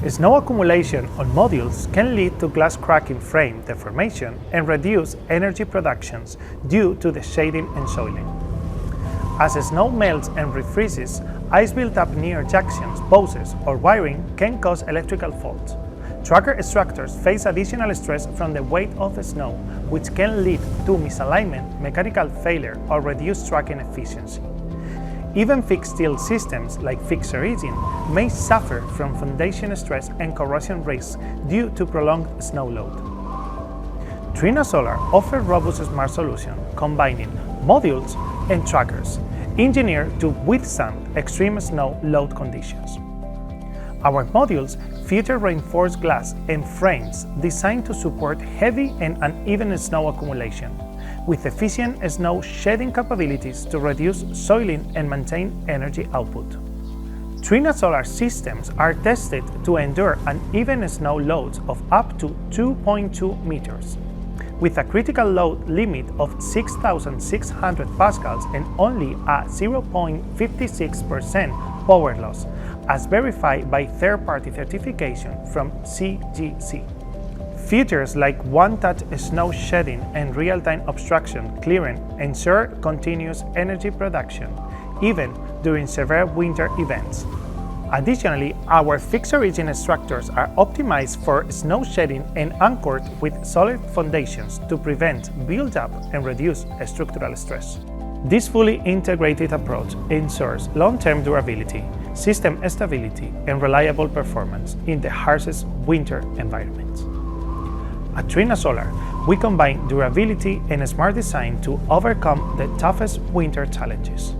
Snow accumulation on modules can lead to glass cracking frame deformation and reduce energy productions due to the shading and soiling. As snow melts and refreezes, ice built up near junctions, poses, or wiring can cause electrical faults. Tracker structures face additional stress from the weight of the snow, which can lead to misalignment, mechanical failure, or reduced tracking efficiency. Even fixed steel systems like fixed origin may suffer from foundation stress and corrosion risks due to prolonged snow load. Trinasolar offers robust smart solution combining modules and trackers engineered to withstand extreme snow load conditions. Our modules feature reinforced glass and frames designed to support heavy and uneven snow accumulation, with efficient snow shedding capabilities to reduce soiling and maintain energy output. Trinasolar systems are tested to endure uneven snow loads of up to 2.2 meters, with a critical load limit of 6,600 pascals and only a 0.56% power loss, as verified by third-party certification from CGC. Features like one-touch snow shedding and real-time obstruction clearing ensure continuous energy production, even during severe winter events. Additionally, our fixed origin structures are optimized for snow shedding and anchored with solid foundations to prevent build-up and reduce structural stress. This fully integrated approach ensures long-term durability, system stability, and reliable performance in the harshest winter environments. At Trinasolar, we combine durability and smart design to overcome the toughest winter challenges.